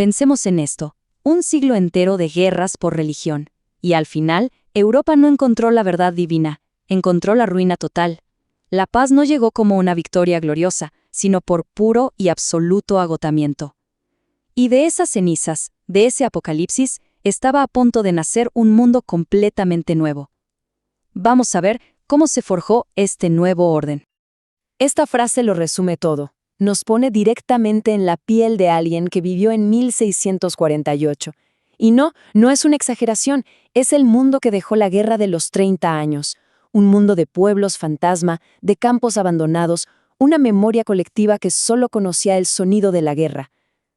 Pensemos en esto, un siglo entero de guerras por religión, y al final, Europa no encontró la verdad divina, encontró la ruina total. La paz no llegó como una victoria gloriosa, sino por puro y absoluto agotamiento. Y de esas cenizas, de ese apocalipsis, estaba a punto de nacer un mundo completamente nuevo. Vamos a ver cómo se forjó este nuevo orden. Esta frase lo resume todo. Nos pone directamente en la piel de alguien que vivió en 1648. Y no es una exageración, es el mundo que dejó la Guerra de los 30 años. Un mundo de pueblos fantasma, de campos abandonados, una memoria colectiva que solo conocía el sonido de la guerra.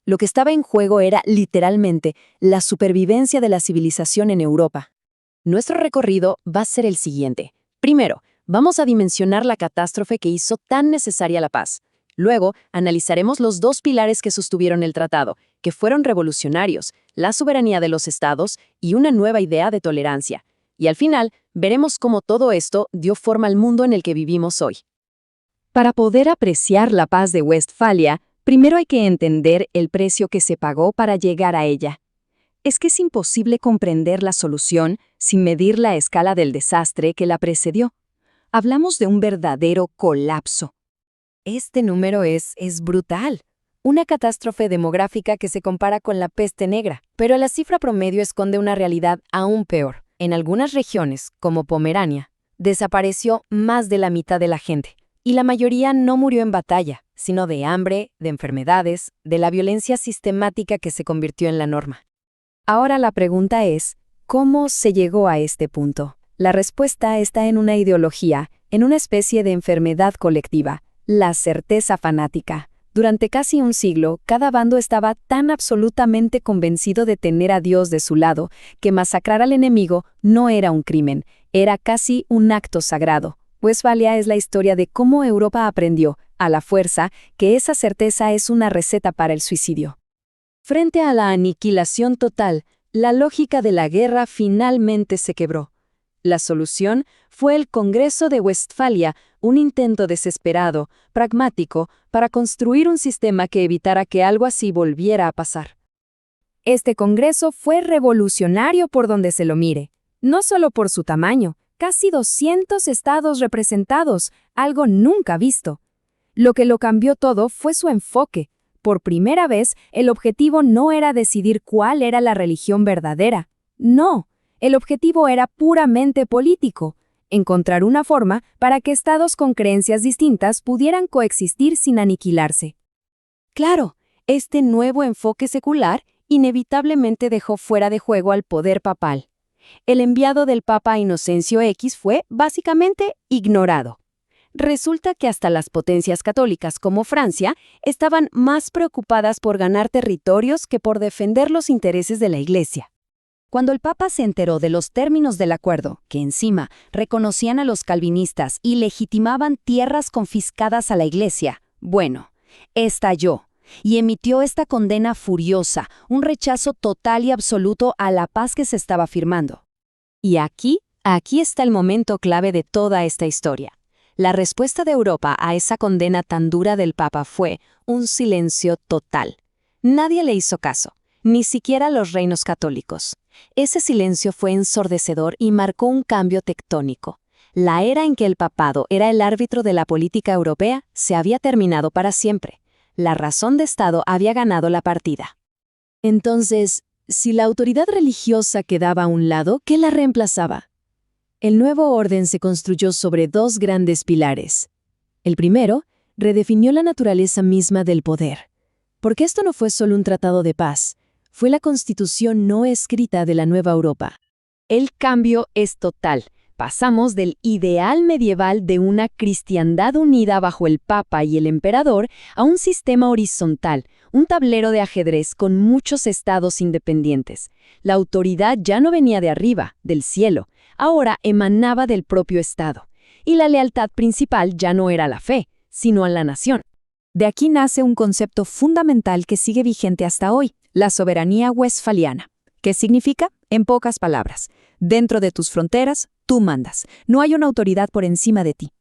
Lo que estaba en juego era, literalmente, la supervivencia de la civilización en Europa. Nuestro recorrido va a ser el siguiente. Primero, vamos a dimensionar la catástrofe que hizo tan necesaria la paz. Luego, analizaremos los dos pilares que sostuvieron el tratado, que fueron revolucionarios, la soberanía de los estados y una nueva idea de tolerancia. Y al final, veremos cómo todo esto dio forma al mundo en el que vivimos hoy. Para poder apreciar la paz de Westfalia, primero hay que entender el precio que se pagó para llegar a ella. Es que es imposible comprender la solución sin medir la escala del desastre que la precedió. Hablamos de un verdadero colapso. Este número es brutal. Una catástrofe demográfica que se compara con la peste negra, pero la cifra promedio esconde una realidad aún peor. En algunas regiones, como Pomerania, desapareció más de la mitad de la gente, y la mayoría no murió en batalla, sino de hambre, de enfermedades, de la violencia sistemática que se convirtió en la norma. Ahora la pregunta es, ¿cómo se llegó a este punto? La respuesta está en una ideología, en una especie de enfermedad colectiva, la certeza fanática. Durante casi un siglo, cada bando estaba tan absolutamente convencido de tener a Dios de su lado, que masacrar al enemigo no era un crimen, era casi un acto sagrado. Westfalia es la historia de cómo Europa aprendió, a la fuerza, que esa certeza es una receta para el suicidio. Frente a la aniquilación total, la lógica de la guerra finalmente se quebró. La solución fue el Congreso de Westfalia, un intento desesperado, pragmático, para construir un sistema que evitara que algo así volviera a pasar. Este Congreso fue revolucionario por donde se lo mire, no solo por su tamaño, casi 200 estados representados, algo nunca visto. Lo que lo cambió todo fue su enfoque. Por primera vez, el objetivo no era decidir cuál era la religión verdadera. No, el objetivo era puramente político, encontrar una forma para que estados con creencias distintas pudieran coexistir sin aniquilarse. Claro, este nuevo enfoque secular inevitablemente dejó fuera de juego al poder papal. El enviado del Papa Inocencio X fue, básicamente, ignorado. Resulta que hasta las potencias católicas como Francia estaban más preocupadas por ganar territorios que por defender los intereses de la Iglesia. Cuando el Papa se enteró de los términos del acuerdo, que encima reconocían a los calvinistas y legitimaban tierras confiscadas a la Iglesia, bueno, estalló y emitió esta condena furiosa, un rechazo total y absoluto a la paz que se estaba firmando. Y aquí está el momento clave de toda esta historia. La respuesta de Europa a esa condena tan dura del Papa fue un silencio total. Nadie le hizo caso, ni siquiera los reinos católicos. Ese silencio fue ensordecedor y marcó un cambio tectónico. La era en que el papado era el árbitro de la política europea se había terminado para siempre. La razón de Estado había ganado la partida. Entonces, si la autoridad religiosa quedaba a un lado, ¿qué la reemplazaba? El nuevo orden se construyó sobre dos grandes pilares. El primero, redefinió la naturaleza misma del poder. Porque esto no fue solo un tratado de paz, fue la constitución no escrita de la nueva Europa. El cambio es total. Pasamos del ideal medieval de una cristiandad unida bajo el Papa y el emperador a un sistema horizontal, un tablero de ajedrez con muchos estados independientes. La autoridad ya no venía de arriba, del cielo, ahora emanaba del propio Estado. Y la lealtad principal ya no era a la fe, sino a la nación. De aquí nace un concepto fundamental que sigue vigente hasta hoy, la soberanía westfaliana. ¿Qué significa? En pocas palabras, dentro de tus fronteras, tú mandas. No hay una autoridad por encima de ti.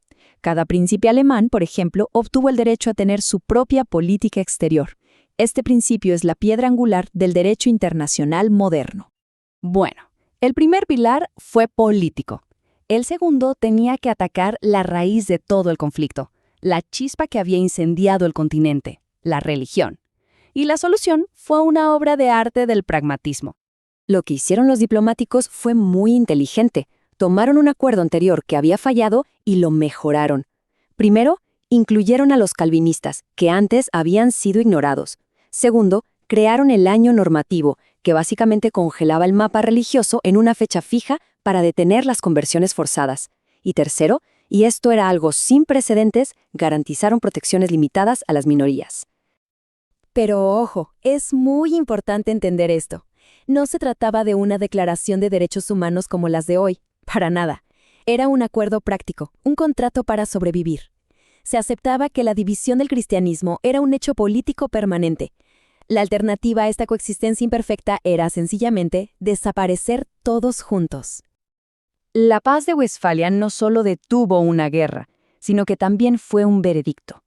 Cada príncipe alemán, por ejemplo, obtuvo el derecho a tener su propia política exterior. Este principio es la piedra angular del derecho internacional moderno. Bueno, el primer pilar fue político. El segundo tenía que atacar la raíz de todo el conflicto, la chispa que había incendiado el continente, la religión. Y la solución fue una obra de arte del pragmatismo. Lo que hicieron los diplomáticos fue muy inteligente. Tomaron un acuerdo anterior que había fallado y lo mejoraron. Primero, incluyeron a los calvinistas, que antes habían sido ignorados. Segundo, crearon el año normativo, que básicamente congelaba el mapa religioso en una fecha fija para detener las conversiones forzadas. Y tercero, y esto era algo sin precedentes, garantizaron protecciones limitadas a las minorías. Pero ojo, es muy importante entender esto. No se trataba de una declaración de derechos humanos como las de hoy, para nada. Era un acuerdo práctico, un contrato para sobrevivir. Se aceptaba que la división del cristianismo era un hecho político permanente. La alternativa a esta coexistencia imperfecta era sencillamente desaparecer todos juntos. La paz de Westfalia no solo detuvo una guerra, sino que también fue un veredicto.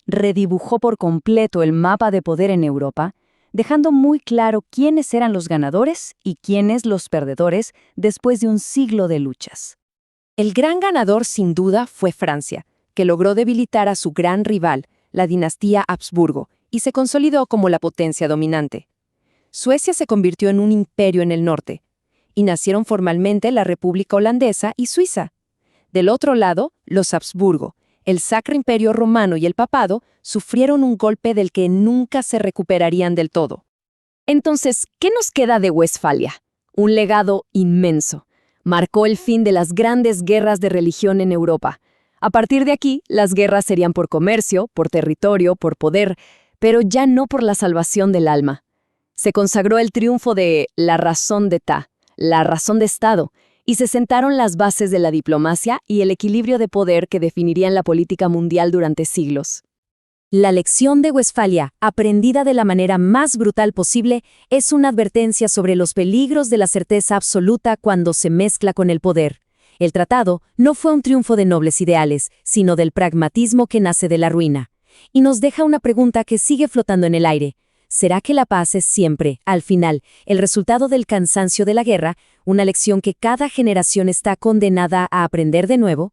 Redibujó por completo el mapa de poder en Europa, dejando muy claro quiénes eran los ganadores y quiénes los perdedores después de un siglo de luchas. El gran ganador, sin duda, fue Francia, que logró debilitar a su gran rival, la dinastía Habsburgo, y se consolidó como la potencia dominante. Suecia se convirtió en un imperio en el norte, y nacieron formalmente la República Holandesa y Suiza. Del otro lado, los Habsburgo, el Sacro Imperio Romano y el Papado sufrieron un golpe del que nunca se recuperarían del todo. Entonces, ¿qué nos queda de Westfalia? Un legado inmenso. Marcó el fin de las grandes guerras de religión en Europa. A partir de aquí, las guerras serían por comercio, por territorio, por poder, pero ya no por la salvación del alma. Se consagró el triunfo de la razón d'État, la razón de Estado, y se sentaron las bases de la diplomacia y el equilibrio de poder que definirían la política mundial durante siglos. La lección de Westfalia, aprendida de la manera más brutal posible, es una advertencia sobre los peligros de la certeza absoluta cuando se mezcla con el poder. El tratado no fue un triunfo de nobles ideales, sino del pragmatismo que nace de la ruina. Y nos deja una pregunta que sigue flotando en el aire. ¿Será que la paz es siempre, al final, el resultado del cansancio de la guerra, una lección que cada generación está condenada a aprender de nuevo?